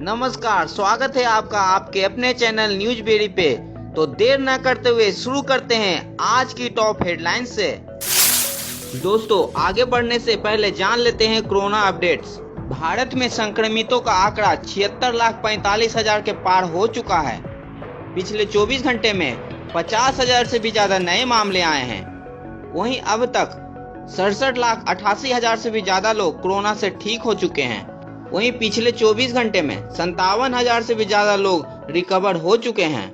नमस्कार, स्वागत है आपका आपके अपने चैनल न्यूज बेरी पे। तो देर न करते हुए शुरू करते हैं आज की टॉप हेडलाइंस से। दोस्तों, आगे बढ़ने से पहले जान लेते हैं कोरोना अपडेट्स। भारत में संक्रमितों का आंकड़ा 76,45,000 के पार हो चुका है। पिछले 24 घंटे में 50,000 से भी ज्यादा नए मामले आए हैं। वहीं अब तक 67,88,000 से भी ज्यादा लोग कोरोना से ठीक हो चुके हैं। वहीं पिछले 24 घंटे में 57,000 से भी ज्यादा लोग रिकवर हो चुके हैं।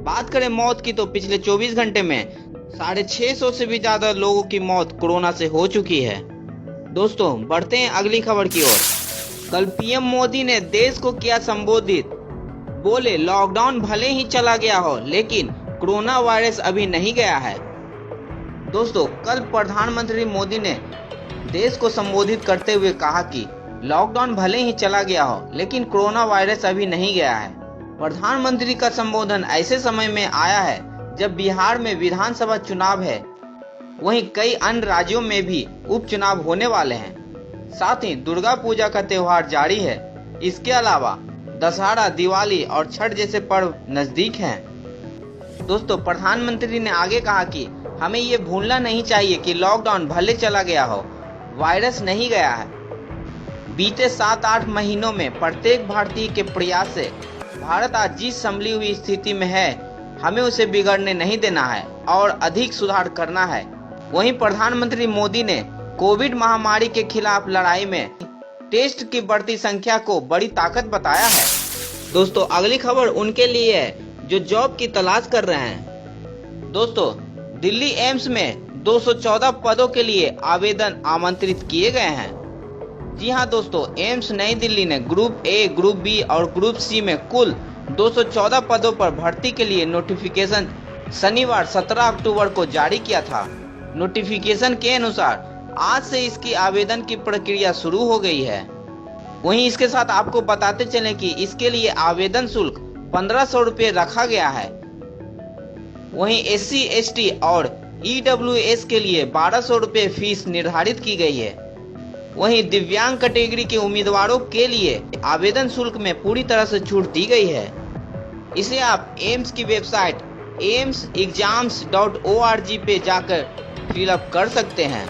बात करें मौत की, तो पिछले 24 घंटे में 650 से भी ज्यादा लोगों की मौत कोरोना से हो चुकी है। दोस्तों, बढ़ते हैं अगली खबर की ओर। कल पीएम मोदी ने देश को किया संबोधित। बोले, लॉकडाउन भले ही चला गया हो, लेकिन कोरोना वायरस अभी नहीं गया है। दोस्तों, कल प्रधानमंत्री मोदी ने देश को संबोधित करते हुए कहा कि लॉकडाउन भले ही चला गया हो, लेकिन कोरोना वायरस अभी नहीं गया है। प्रधानमंत्री का संबोधन ऐसे समय में आया है जब बिहार में विधानसभा चुनाव है। वहीं कई अन्य राज्यों में भी उपचुनाव होने वाले हैं। साथ ही दुर्गा पूजा का त्योहार जारी है। इसके अलावा दशहरा, दिवाली और छठ जैसे पर्व नजदीक हैं। दोस्तों, प्रधानमंत्री ने आगे कहा कि हमें ये भूलना नहीं चाहिए कि लॉकडाउन भले चला गया हो, वायरस नहीं गया है। बीते 7-8 महीनों में प्रत्येक भारतीय के प्रयास से भारत आज जिस संभली हुई स्थिति में है, हमें उसे बिगड़ने नहीं देना है और अधिक सुधार करना है। वहीं प्रधानमंत्री मोदी ने कोविड महामारी के खिलाफ लड़ाई में टेस्ट की बढ़ती संख्या को बड़ी ताकत बताया है। दोस्तों, अगली खबर उनके लिए है जो जॉब की तलाश कर रहे हैं। दोस्तों, दिल्ली एम्स में 214 पदों के लिए आवेदन आमंत्रित किए गए हैं। जी हां दोस्तों, एम्स नई दिल्ली ने ग्रुप ए, ग्रुप बी और ग्रुप सी में कुल 214 पदों पर भर्ती के लिए नोटिफिकेशन शनिवार 17 अक्टूबर को जारी किया था। नोटिफिकेशन के अनुसार आज से इसकी आवेदन की प्रक्रिया शुरू हो गई है। वहीं इसके साथ आपको बताते चलें कि इसके लिए आवेदन शुल्क 1,500 रुपये रखा गया है। वहीं SC, ST और EWS के लिए 1,200 रुपये फीस निर्धारित की गई है। वहीं दिव्यांग कैटेगरी के उम्मीदवारों के लिए आवेदन शुल्क में पूरी तरह से छूट दी गई है। इसे आप एम्स की वेबसाइट aimsexams.org पे जाकर फिलअप कर सकते हैं।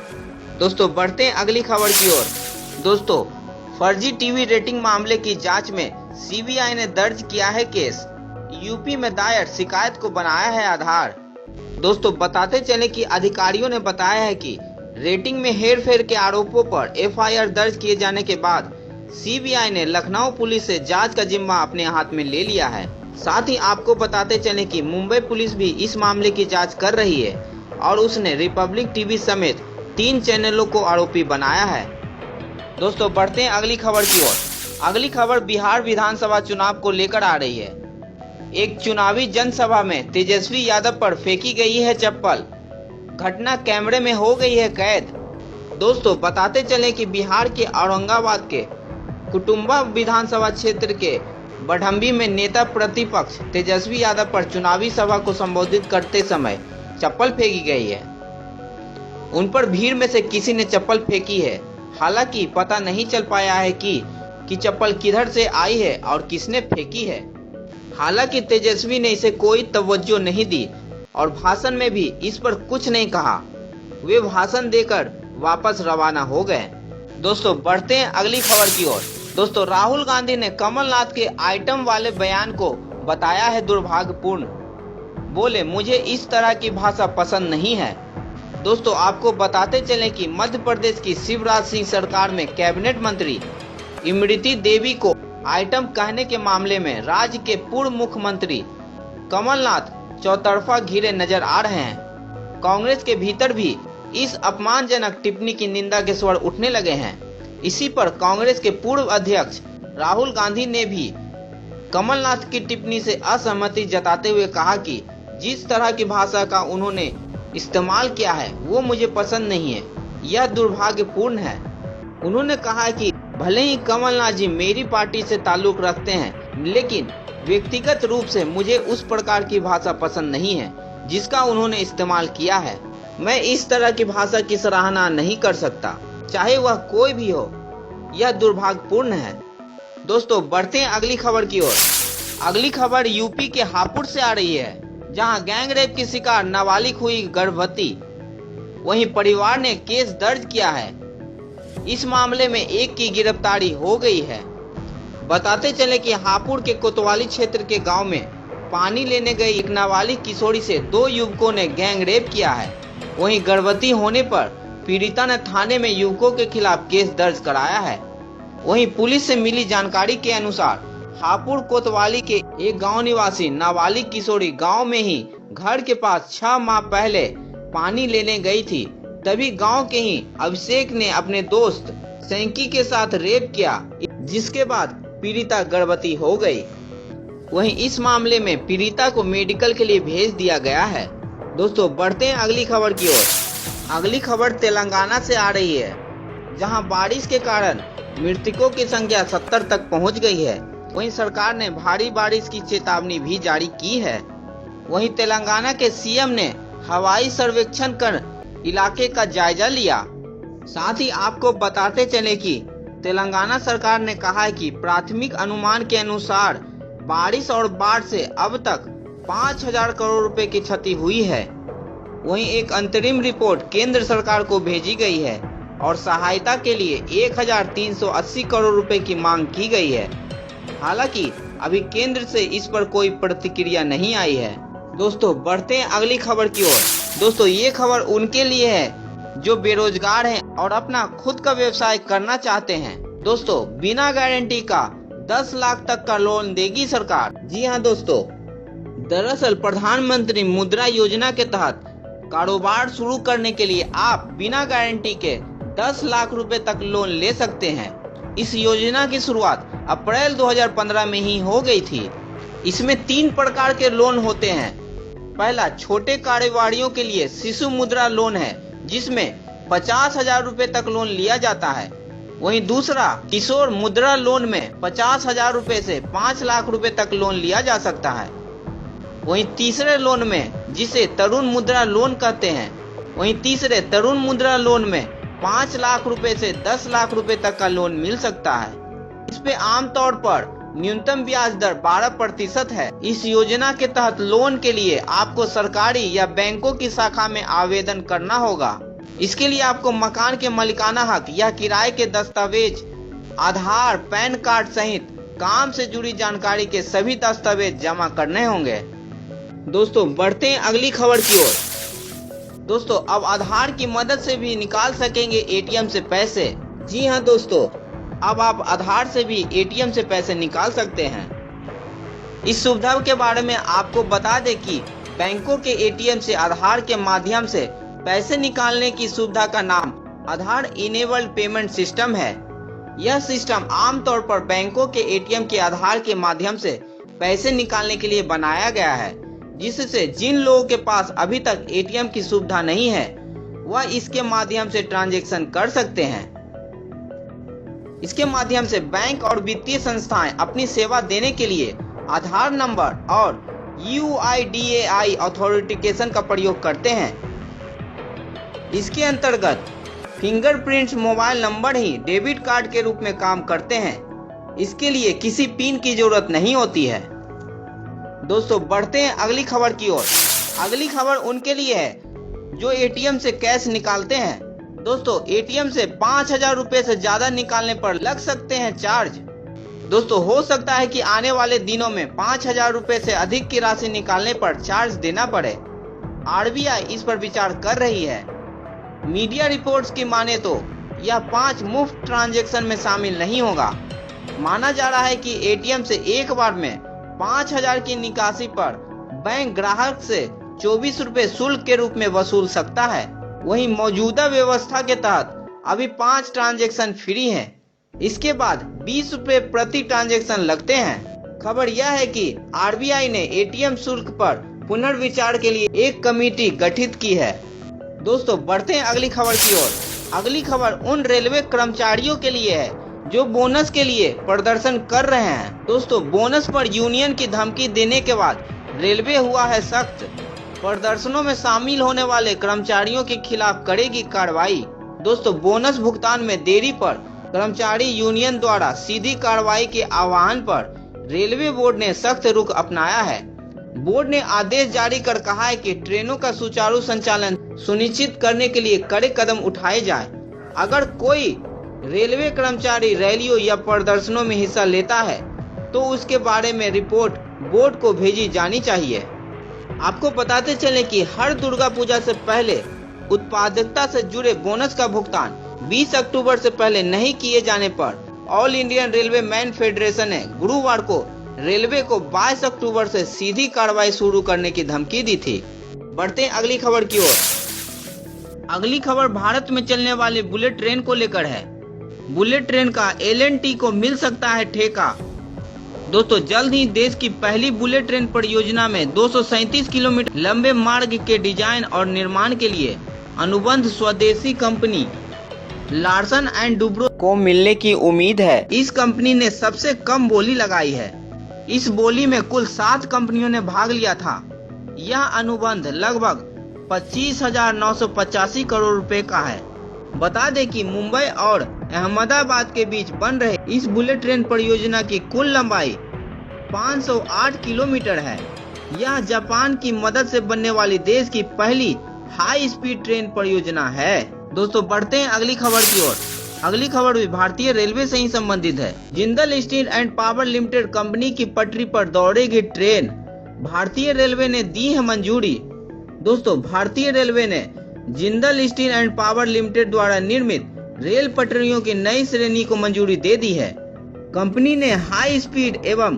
दोस्तों, बढ़ते हैं अगली खबर की ओर। दोस्तों, फर्जी टीवी रेटिंग मामले की जांच में CBI ने दर्ज किया है केस। यूपी में दायर शिकायत को बनाया है आधार। दोस्तों, बताते चले कि अधिकारियों ने बताया है कि रेटिंग में हेरफेर के आरोपों पर FIR दर्ज किए जाने के बाद CBI ने लखनऊ पुलिस से जांच का जिम्मा अपने हाथ में ले लिया है। साथ ही आपको बताते चले कि मुंबई पुलिस भी इस मामले की जांच कर रही है और उसने रिपब्लिक टीवी समेत 3 चैनलों को आरोपी बनाया है। दोस्तों, बढ़ते हैं अगली खबर की ओर। अगली खबर बिहार विधानसभा चुनाव को लेकर आ रही है। एक चुनावी जनसभा में तेजस्वी यादव पर फेंकी गई है चप्पल। घटना कैमरे में हो गई है कैद। दोस्तों, बताते चलें कि बिहार के औरंगाबाद के कुटुंबा विधानसभा क्षेत्र के बढ़म्बी में नेता प्रतिपक्ष तेजस्वी यादव पर चुनावी सभा को संबोधित करते समय चप्पल फेंकी गई है। उन पर भीड़ में से किसी ने चप्पल फेंकी है। हालांकि पता नहीं चल पाया है कि चप्पल किधर से आई है और किसने फेंकी है। हालांकि तेजस्वी ने इसे कोई तवज्जो नहीं दी और भाषण में भी इस पर कुछ नहीं कहा। वे भाषण देकर वापस रवाना हो गए। दोस्तों, बढ़ते हैं अगली खबर की ओर। दोस्तों, राहुल गांधी ने कमलनाथ के आइटम वाले बयान को बताया है दुर्भाग्यपूर्ण। बोले, मुझे इस तरह की भाषा पसंद नहीं है। दोस्तों, आपको बताते चलें कि मध्य प्रदेश की शिवराज सिंह सरकार में कैबिनेट मंत्री इमरती देवी को आइटम कहने के मामले में राज्य के पूर्व मुख्यमंत्री कमलनाथ चौतरफा घिरे नजर आ रहे हैं। कांग्रेस के भीतर भी इस अपमानजनक टिप्पणी की निंदा के स्वर उठने लगे हैं। इसी पर कांग्रेस के पूर्व अध्यक्ष राहुल गांधी ने भी कमलनाथ की टिप्पणी से असहमति जताते हुए कहा कि जिस तरह की भाषा का उन्होंने इस्तेमाल किया है वो मुझे पसंद नहीं है, यह दुर्भाग्यपूर्ण है। उन्होंने कहा कि भले ही कमलनाथ जी मेरी पार्टी से ताल्लुक रखते हैं, लेकिन व्यक्तिगत रूप से मुझे उस प्रकार की भाषा पसंद नहीं है जिसका उन्होंने इस्तेमाल किया है। मैं इस तरह की भाषा की सराहना नहीं कर सकता, चाहे वह कोई भी हो। यह दुर्भाग्यपूर्ण है। दोस्तों बढ़ते हैं अगली खबर की ओर। अगली खबर यूपी के हापुड़ से आ रही है, जहां गैंग रेप की शिकार नाबालिग हुई गर्भवती। वहीं परिवार ने केस दर्ज किया है। इस मामले में एक की गिरफ्तारी हो गई है। बताते चले कि हापुड़ के कोतवाली क्षेत्र के गांव में पानी लेने गई एक नाबालिग किशोरी से 2 युवकों ने गैंग रेप किया है। वहीं गर्भवती होने पर पीड़िता ने थाने में युवकों के खिलाफ केस दर्ज कराया है। वहीं पुलिस से मिली जानकारी के अनुसार हापुड़ कोतवाली के एक गांव निवासी नाबालिग किशोरी गांव में ही घर के पास 6 माह पहले पानी लेने गई थी। तभी गांव के ही अभिषेक ने अपने दोस्त सैंकी के साथ रेप किया, जिसके बाद पीड़िता गर्भवती हो गई। वहीं इस मामले में पीड़िता को मेडिकल के लिए भेज दिया गया है। दोस्तों बढ़ते हैं अगली खबर की ओर। अगली खबर तेलंगाना से आ रही है, जहां बारिश के कारण मृतकों की संख्या 70 तक पहुंच गई है। वहीं सरकार ने भारी बारिश की चेतावनी भी जारी की है। वहीं तेलंगाना के सीएम ने हवाई सर्वेक्षण कर इलाके का जायजा लिया। साथ ही आपको बताते चले कि तेलंगाना सरकार ने कहा है कि प्राथमिक अनुमान के अनुसार बारिश और बाढ़ से अब तक 5,000 करोड़ रुपए की क्षति हुई है। वहीं एक अंतरिम रिपोर्ट केंद्र सरकार को भेजी गई है और सहायता के लिए 1,380 करोड़ रुपए की मांग की गई है। हालांकि अभी केंद्र से इस पर कोई प्रतिक्रिया नहीं आई है। दोस्तों बढ़ते हैं अगली खबर की ओर। दोस्तों ये खबर उनके लिए है जो बेरोजगार हैं और अपना खुद का व्यवसाय करना चाहते हैं। दोस्तों बिना गारंटी का 10 लाख तक का लोन देगी सरकार। जी हाँ दोस्तों, दरअसल प्रधानमंत्री मुद्रा योजना के तहत कारोबार शुरू करने के लिए आप बिना गारंटी के 10 लाख रुपए तक लोन ले सकते हैं। इस योजना की शुरुआत अप्रैल 2015 में ही हो गई थी। इसमें 3 प्रकार के लोन होते हैं। पहला छोटे कारोबारियों के लिए शिशु मुद्रा लोन है, जिसमें 50,000 रुपए तक लोन लिया जाता है। वहीं दूसरा किशोर मुद्रा लोन में 50,000 रुपए से 5 लाख रुपए तक लोन लिया जा सकता है। वहीं तीसरे लोन में, जिसे तरुण मुद्रा लोन कहते हैं, वहीं तीसरे तरुण मुद्रा लोन में 5 लाख रुपए से 10 लाख रुपए तक का लोन मिल सकता है। इस पे आमतौर पर न्यूनतम ब्याज दर 12% है। इस योजना के तहत लोन के लिए आपको सरकारी या बैंकों की शाखा में आवेदन करना होगा। इसके लिए आपको मकान के मालिकाना हक या किराए के दस्तावेज, आधार, पैन कार्ड सहित काम से जुड़ी जानकारी के सभी दस्तावेज जमा करने होंगे। दोस्तों बढ़ते हैं अगली खबर की ओर। दोस्तों अब आधार की मदद से भी निकाल सकेंगे एटीएम से पैसे। जी हाँ दोस्तों, अब आप आधार से भी एटीएम से पैसे निकाल सकते हैं। इस सुविधा के बारे में आपको बता दें कि बैंकों के एटीएम से आधार के माध्यम से पैसे निकालने की सुविधा का नाम आधार इनेबल्ड पेमेंट सिस्टम है। यह सिस्टम आमतौर पर बैंकों के एटीएम के आधार के माध्यम से पैसे निकालने के लिए बनाया गया है, जिससे जिन लोगों के पास अभी तक एटीएम की सुविधा नहीं है वह इसके माध्यम से ट्रांजैक्शन कर सकते हैं। इसके माध्यम से बैंक और वित्तीय संस्थाएं अपनी सेवा देने के लिए आधार नंबर और UIDAI ऑथेंटिकेशन का प्रयोग करते हैं। इसके अंतर्गत फिंगरप्रिंट्स मोबाइल नंबर ही डेबिट कार्ड के रूप में काम करते हैं। इसके लिए किसी पिन की जरूरत नहीं होती है। दोस्तों बढ़ते हैं अगली खबर की ओर। अगली खबर उनके लिए है जो एटीएम से कैश निकालते हैं। दोस्तों एटीएम से 5,000 रुपए से ज्यादा निकालने पर लग सकते हैं चार्ज। दोस्तों हो सकता है कि आने वाले दिनों में 5,000 रुपए से अधिक की राशि निकालने पर चार्ज देना पड़े। RBI इस पर विचार कर रही है। मीडिया रिपोर्ट्स की माने तो यह 5 मुफ्त ट्रांजैक्शन में शामिल नहीं होगा। माना जा रहा है कि एटीएम से एक बार में 5,000 की निकासी पर बैंक ग्राहक से 24 रुपए शुल्क के रूप में वसूल सकता है। वहीं मौजूदा व्यवस्था के तहत अभी 5 ट्रांजैक्शन फ्री हैं। इसके बाद 20 रुपए प्रति ट्रांजैक्शन लगते हैं। खबर यह है कि RBI ने एटीएम शुल्क पर पुनर्विचार के लिए एक कमेटी गठित की है। दोस्तों बढ़ते हैं अगली खबर की ओर। अगली खबर उन रेलवे कर्मचारियों के लिए है जो बोनस के लिए प्रदर्शन कर रहे हैं। दोस्तों बोनस पर यूनियन की धमकी देने के बाद रेलवे हुआ है सख्त। प्रदर्शनों में शामिल होने वाले कर्मचारियों के खिलाफ करेगी कार्रवाई। दोस्तों बोनस भुगतान में देरी पर कर्मचारी यूनियन द्वारा सीधी कार्रवाई के आह्वान पर रेलवे बोर्ड ने सख्त रुख अपनाया है। बोर्ड ने आदेश जारी कर कहा है कि ट्रेनों का सुचारू संचालन सुनिश्चित करने के लिए कड़े कदम उठाए जाए। अगर कोई रेलवे कर्मचारी रैलियों या प्रदर्शनों में हिस्सा लेता है तो उसके बारे में रिपोर्ट बोर्ड को भेजी जानी चाहिए। आपको बताते चले कि हर दुर्गा पूजा से पहले उत्पादकता से जुड़े बोनस का भुगतान 20 अक्टूबर से पहले नहीं किए जाने पर all Indian railway man federation ने गुरुवार को रेलवे को 22 अक्टूबर से सीधी कार्रवाई शुरू करने की धमकी दी थी। बढ़ते हैं अगली खबर की ओर। अगली खबर भारत में चलने वाली बुलेट ट्रेन को लेकर है। बुलेट ट्रेन का L&T को मिल सकता है ठेका। दोस्तों, जल्द ही देश की पहली बुलेट ट्रेन परियोजना में 237 किलोमीटर लंबे मार्ग के डिजाइन और निर्माण के लिए अनुबंध स्वदेशी कंपनी लार्सन एंड टुब्रो को मिलने की उम्मीद है। इस कंपनी ने सबसे कम बोली लगाई है। इस बोली में कुल 7 कंपनियों ने भाग लिया था। यह अनुबंध लगभग 25,985 करोड़ रुपए का है। बता दें कि मुंबई और अहमदाबाद के बीच बन रहे इस बुलेट ट्रेन परियोजना की कुल लंबाई 508 किलोमीटर है। यह जापान की मदद से बनने वाली देश की पहली हाई स्पीड ट्रेन परियोजना है। दोस्तों, बढ़ते हैं अगली खबर की ओर। अगली खबर भी भारतीय रेलवे से ही संबंधित है। Jindal steel and power limited company की पटरी पर दौड़ेगी ट्रेन, भारतीय रेलवे ने दी है मंजूरी। दोस्तों, भारतीय रेलवे ने Jindal steel and power limited द्वारा निर्मित रेल पटरियों की नई श्रेणी को मंजूरी दे दी है। कंपनी ने हाई स्पीड एवं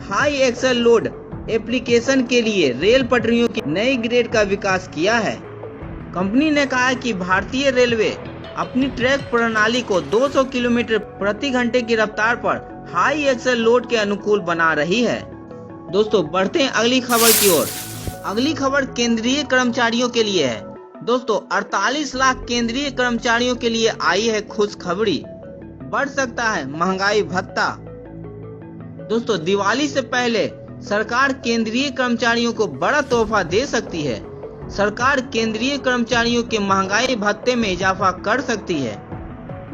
हाई एक्सल लोड एप्लीकेशन के लिए रेल पटरियों की नई ग्रेड का विकास किया है। कंपनी ने कहा है कि भारतीय रेलवे अपनी ट्रैक प्रणाली को 200 किलोमीटर प्रति घंटे की रफ्तार पर हाई एक्सल लोड के अनुकूल बना रही है। दोस्तों, बढ़ते हैं अगली खबर की ओर। अगली खबर केंद्रीय कर्मचारियों के लिए है। दोस्तों, 48 लाख केंद्रीय कर्मचारियों के लिए आई है खुशखबरी। बढ़ सकता है महंगाई भत्ता। दोस्तों, दिवाली से पहले सरकार केंद्रीय कर्मचारियों को बड़ा तोहफा दे सकती है। सरकार केंद्रीय कर्मचारियों के महंगाई भत्ते में इजाफा कर सकती है।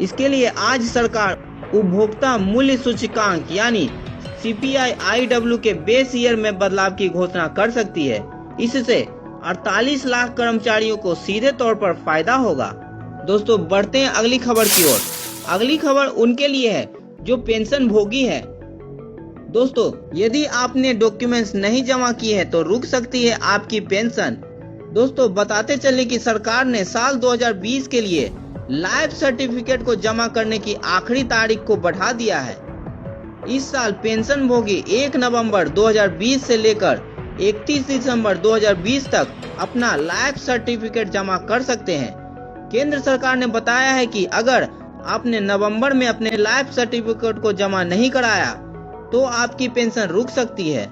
इसके लिए आज सरकार उपभोक्ता मूल्य सूचकांक यानी CPI-IW के बेस ईयर में बदलाव की घोषणा कर सकती है। इससे 48 लाख कर्मचारियों को सीधे तौर पर फायदा होगा। दोस्तों, बढ़ते हैं अगली खबर की ओर। अगली खबर उनके लिए है जो पेंशन भोगी है। दोस्तों, यदि आपने डॉक्यूमेंट्स नहीं जमा किए हैं तो रुक सकती है आपकी पेंशन। दोस्तों, बताते चले कि सरकार ने साल 2020 के लिए लाइफ सर्टिफिकेट को जमा करने की आखिरी तारीख को बढ़ा दिया है। इस साल पेंशन भोगी 1 नवंबर 2020 से लेकर 31 दिसंबर 2020 तक अपना लाइफ सर्टिफिकेट जमा कर सकते हैं। केंद्र सरकार ने बताया है कि अगर आपने नवंबर में अपने लाइफ सर्टिफिकेट को जमा नहीं कराया तो आपकी पेंशन रुक सकती है।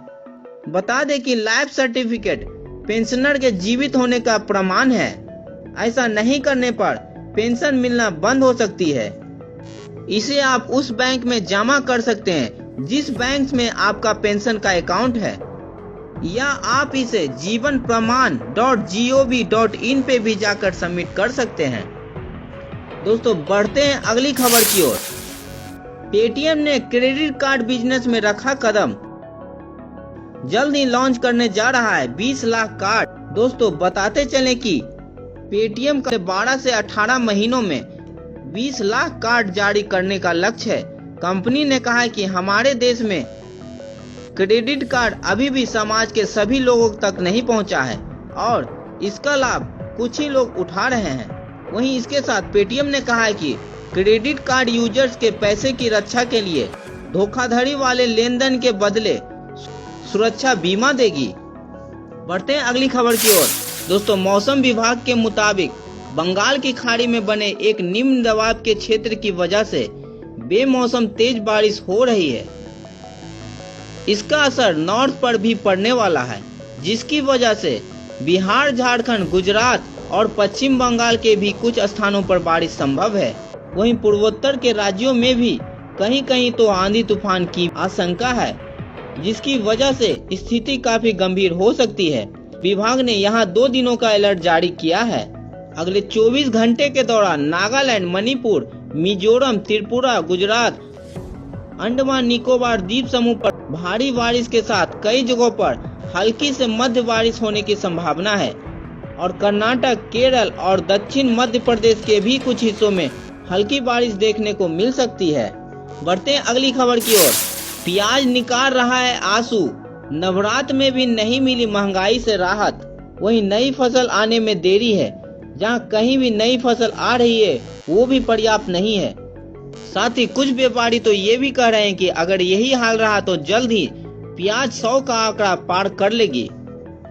बता दें कि लाइफ सर्टिफिकेट पेंशनर के जीवित होने का प्रमाण है। ऐसा नहीं करने पर पेंशन मिलना बंद हो सकती है। इसे आप उस बैंक में जमा कर सकते हैं जिस बैंक में आपका पेंशन का अकाउंट है, या आप इसे जीवन प्रमाण .gov.in पे भी जाकर सबमिट कर सकते हैं। दोस्तों, बढ़ते हैं अगली खबर की ओर। पेटीएम ने क्रेडिट कार्ड बिजनेस में रखा कदम, जल्द ही लॉन्च करने जा रहा है 20 लाख कार्ड। दोस्तों, बताते चलें कि पेटीएम का 12 से 18 महीनों में 20 लाख कार्ड जारी करने का लक्ष्य है। कंपनी ने कहा है कि हमारे देश में क्रेडिट कार्ड अभी भी समाज के सभी लोगों तक नहीं पहुंचा है और इसका लाभ कुछ ही लोग उठा रहे हैं। वहीं इसके साथ पेटीएम ने कहा है कि क्रेडिट कार्ड यूजर्स के पैसे की रक्षा के लिए धोखाधड़ी वाले लेन देन के बदले सुरक्षा बीमा देगी। बढ़ते हैं अगली खबर की ओर। दोस्तों, मौसम विभाग के मुताबिक बंगाल की खाड़ी में बने एक निम्न दबाव के क्षेत्र की वजह से बेमौसम तेज बारिश हो रही है। इसका असर नॉर्थ पर भी पड़ने वाला है, जिसकी वजह से बिहार, झारखंड, गुजरात और पश्चिम बंगाल के भी कुछ स्थानों पर बारिश संभव है। वहीं पूर्वोत्तर के राज्यों में भी कहीं कहीं तो आंधी तूफान की आशंका है, जिसकी वजह से स्थिति काफी गंभीर हो सकती है। विभाग ने यहां 2 दिनों का अलर्ट जारी किया है। अगले 24 घंटे के दौरान नागालैंड, मणिपुर मिजोरम, त्रिपुरा, गुजरात, अंडमान निकोबार द्वीप समूह पर भारी बारिश के साथ कई जगहों पर हल्की से मध्य बारिश होने की संभावना है और कर्नाटक, केरल और दक्षिण मध्य प्रदेश के भी कुछ हिस्सों में हल्की बारिश देखने को मिल सकती है। बढ़ते हैं अगली खबर की ओर। प्याज निकाल रहा है आंसू, नवरात्र में भी नहीं मिली महंगाई से राहत, वहीं नई फसल आने में देरी है। जहां कहीं भी नई फसल आ रही है वो भी पर्याप्त नहीं है। साथ ही कुछ व्यापारी तो ये भी कह रहे हैं कि अगर यही हाल रहा तो जल्द ही प्याज 100 का आंकड़ा पार कर लेगी।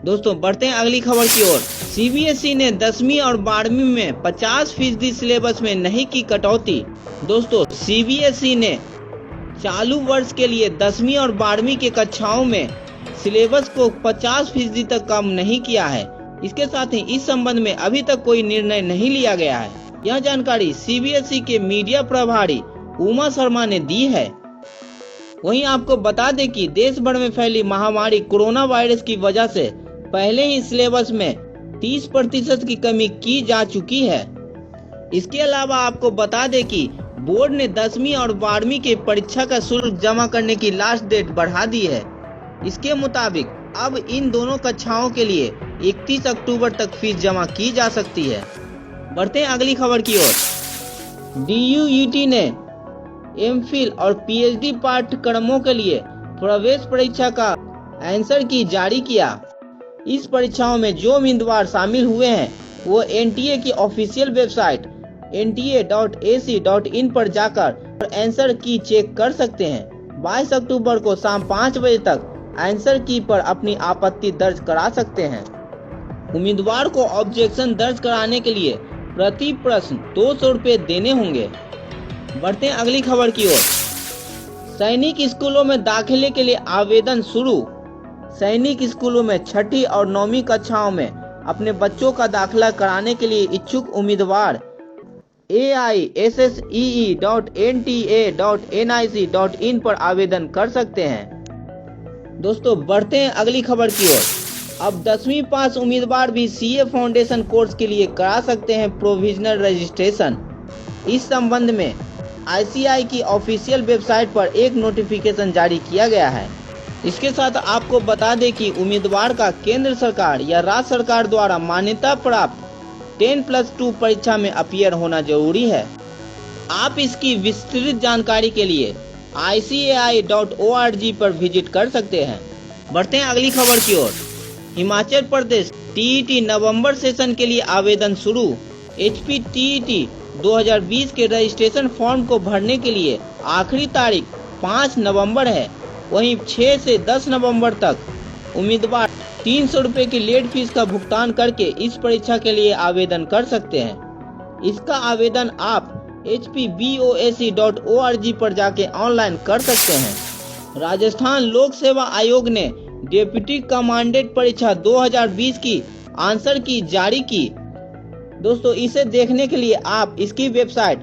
दोस्तों बढ़ते हैं अगली खबर की ओर। सीबीएसई ने 10वीं और 12वीं में 50% सिलेबस में नहीं की कटौती। दोस्तों सीबीएसई ने चालू वर्ष के लिए 10वीं और 12वीं की कक्षाओं में सिलेबस को 50% तक कम नहीं किया है। इसके साथ ही इस संबंध में अभी तक कोई निर्णय नहीं लिया गया है। यह जानकारी सीबीएसई के मीडिया प्रभारी उमा शर्मा ने दी है। वहीं आपको बता दें कि देश भर में फैली महामारी कोरोना वायरस की वजह से पहले ही सिलेबस में 30% की कमी की जा चुकी है। इसके अलावा आपको बता दें कि बोर्ड ने 10वीं और 12वीं की परीक्षा का शुल्क जमा करने की लास्ट डेट बढ़ा दी है। इसके मुताबिक अब इन दोनों कक्षाओं के लिए 31 अक्टूबर तक फीस जमा की जा सकती है। बढ़ते हैं अगली खबर की ओर। डीयूईटी ने एमफिल और पीएचडी पाठ्यक्रमों के लिए प्रवेश परीक्षा का आंसर की जारी किया। इस परीक्षाओं में जो उम्मीदवार शामिल हुए हैं वो एनटीए की ऑफिशियल वेबसाइट nta.ac.in पर जाकर आंसर की चेक कर सकते हैं। 22 अक्टूबर को शाम 5 बजे तक आंसर की पर अपनी आपत्ति दर्ज करा सकते हैं। उम्मीदवार को ऑब्जेक्शन दर्ज कराने के लिए प्रति प्रश्न 200 रुपये देने होंगे। बढ़ते हैं अगली खबर की ओर। सैनिक स्कूलों में दाखिले के लिए आवेदन शुरू। सैनिक स्कूलों में 6ठी और 9वीं कक्षाओं में अपने बच्चों का दाखिला कराने के लिए इच्छुक उम्मीदवार aissee.nta.nic.in पर आवेदन कर सकते हैं। दोस्तों बढ़ते हैं अगली खबर की ओर। अब 10वीं पास उम्मीदवार भी सीए फाउंडेशन कोर्स के लिए करा सकते हैं प्रोविजनल रजिस्ट्रेशन। इस संबंध में आईसीआई की ऑफिशियल वेबसाइट पर एक नोटिफिकेशन जारी किया गया है। इसके साथ आपको बता दें कि उम्मीदवार का केंद्र सरकार या राज्य सरकार द्वारा मान्यता प्राप्त 10+2 परीक्षा में अपीयर होना जरूरी है। आप इसकी विस्तृत जानकारी के लिए ICAI.org पर विजिट कर सकते हैं। बढ़ते हैं अगली खबर की ओर। हिमाचल प्रदेश टीईटी नवंबर सेशन के लिए आवेदन शुरू। HP टीईटी 2020 के रजिस्ट्रेशन फॉर्म को भरने के लिए आखिरी तारीख 5 नवंबर है। वहीं 6 से 10 नवंबर तक उम्मीदवार 300 रुपये की लेट फीस का भुगतान करके इस परीक्षा के लिए आवेदन कर सकते हैं। इसका आवेदन आप hpboc.org पर जाके ऑनलाइन कर सकते हैं। राजस्थान लोक सेवा आयोग ने डेप्यूटी कमांडेंट परीक्षा 2020 की आंसर की जारी की। दोस्तों इसे देखने के लिए आप इसकी वेबसाइट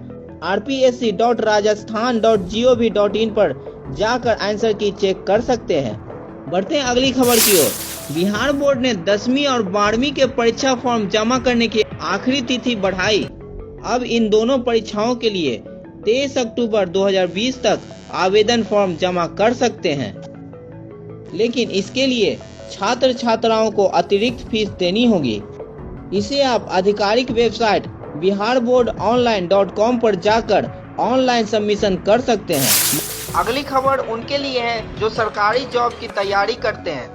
rpsc.rajasthan.gov.in पर जाकर आंसर की चेक कर सकते हैं। बढ़ते हैं अगली खबर की ओर। बिहार बोर्ड ने 10वीं और 12वीं के परीक्षा फॉर्म जमा करने की आखिरी तिथि बढ़ाई। अब इन दोनों परीक्षाओं के लिए 23 अक्टूबर 2020 तक आवेदन फॉर्म जमा कर सकते हैं, लेकिन इसके लिए छात्र छात्राओं को अतिरिक्त फीस देनी होगी। इसे आप आधिकारिक वेबसाइट biharboardonline.com पर जाकर ऑनलाइन सबमिशन कर सकते हैं। अगली खबर उनके लिए है जो सरकारी जॉब की तैयारी करते हैं।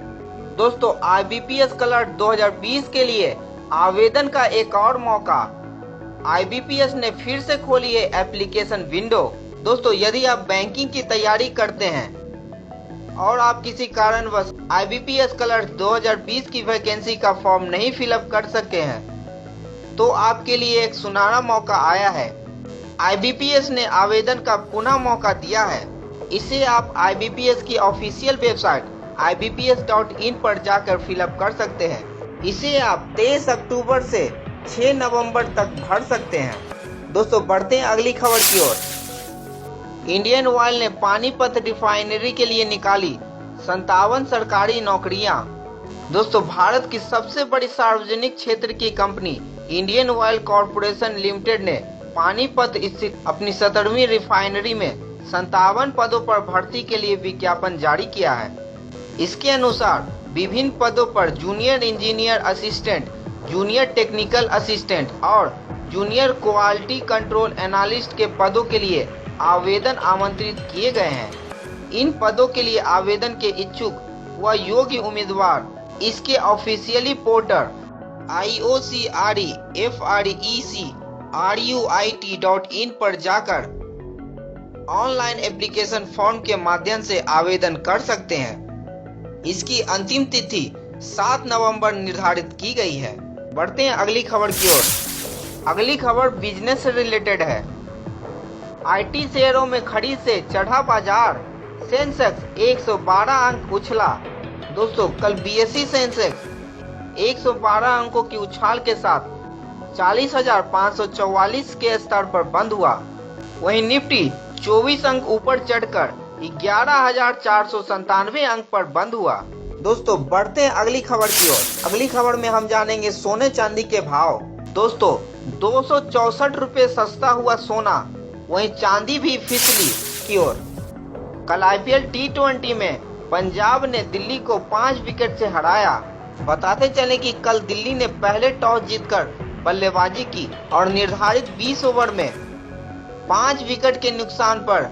दोस्तों IBPS क्लर्क 2020 के लिए आवेदन का एक और मौका। IBPS ने फिर से खोली है एप्लीकेशन विंडो। दोस्तों यदि आप बैंकिंग की तैयारी करते हैं और आप किसी कारणवश IBPS क्लर्क 2020 की वैकेंसी का फॉर्म नहीं फिलअप कर सके हैं तो आपके लिए एक सुनहरा मौका आया है। IBPS ने आवेदन का पुनः मौका दिया है। इसे आप IBPS की ऑफिशियल वेबसाइट ibps.in पर जाकर फिलअप कर सकते हैं। इसे आप 23 अक्टूबर से 6 नवंबर तक भर सकते हैं। दोस्तों बढ़ते हैं अगली खबर की ओर। इंडियन ऑयल ने पानीपत रिफाइनरी के लिए निकाली 57 सरकारी नौकरियां। दोस्तों भारत की सबसे बड़ी सार्वजनिक क्षेत्र की company Indian oil corporation limited ने पानीपत स्थित अपनी 17वीं रिफाइनरी में 57 पदों पर भर्ती के लिए विज्ञापन जारी किया है। इसके अनुसार विभिन्न पदों पर junior engineer assistant, junior technical assistant और जूनियर क्वालिटी कंट्रोल एनालिस्ट के पदों के लिए आवेदन आमंत्रित किए गए हैं। इन पदों के लिए आवेदन के इच्छुक व योग्य उम्मीदवार इसके ऑफिशियली पोर्टल iocrefrec.ruit.in पर जाकर ऑनलाइन एप्लीकेशन फॉर्म के माध्यम से आवेदन कर सकते हैं। इसकी अंतिम तिथि 7 नवंबर निर्धारित की गई है। बढ़ते हैं अगली खबर की ओर। अगली खबर बिजनेस से रिलेटेड है। आईटी शेयरों में खरीद से चढ़ा बाजार, सेंसेक्स 112 अंक उछला। दोस्तों, कल बीएसई सेंसेक्स 112 अंकों की उछाल के साथ 40,544 के स्तर पर बंद हुआ। वहीं निफ्टी 24 अंक ऊपर चढ़कर 11,497 अंक पर बंद हुआ। दोस्तों, बढ़ते हैं अगली खबर की ओर। अगली खबर में हम जानेंगे सोने चांदी के भाव। दोस्तों, 264 रुपये सस्ता हुआ सोना, वहीं चांदी भी फिसली की ओर। कल आईपीएल T20 में पंजाब ने दिल्ली को 5 विकेट से हराया। बताते चले कि कल दिल्ली ने पहले टॉस जीतकर बल्लेबाजी की और निर्धारित 20 ओवर में 5 विकेट के नुकसान पर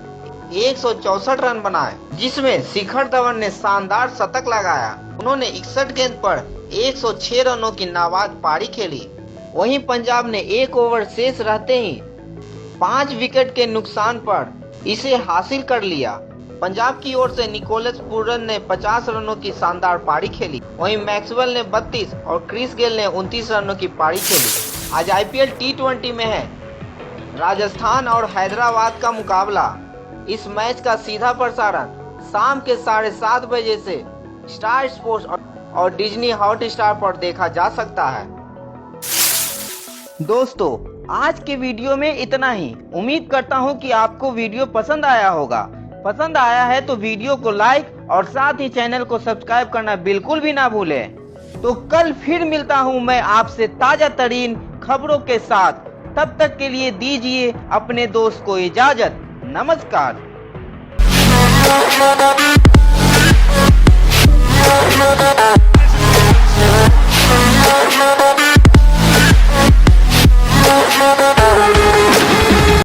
164 रन बनाए, जिसमें शिखर धवन ने शानदार शतक लगाया। उन्होंने 61 गेंद पर 106 रनों की नाबाद पारी खेली। वहीं पंजाब ने 1 ओवर शेष रहते ही 5 विकेट के नुकसान पर इसे हासिल कर लिया। पंजाब की ओर से निकोलस पूरन ने 50 रनों की शानदार पारी खेली। वहीं मैक्सवेल ने 32 और क्रिस गेल ने 29 रनों की पारी खेली। आज आईपीएल T20 में है राजस्थान और हैदराबाद का मुकाबला। इस मैच का सीधा प्रसारण शाम के 7:30 बजे से स्टार स्पोर्ट्स और डिज्नी हॉटस्टार पर देखा जा सकता है। दोस्तों, आज के वीडियो में इतना ही। उम्मीद करता हूं कि आपको वीडियो पसंद आया होगा। पसंद आया है तो वीडियो को लाइक और साथ ही चैनल को सब्सक्राइब करना बिल्कुल भी ना भूलें। तो कल फिर मिलता हूं मैं आपसे ताजा तरीन खबरों के साथ। तब तक के लिए दीजिए अपने दोस्त को इजाजत। नमस्कार।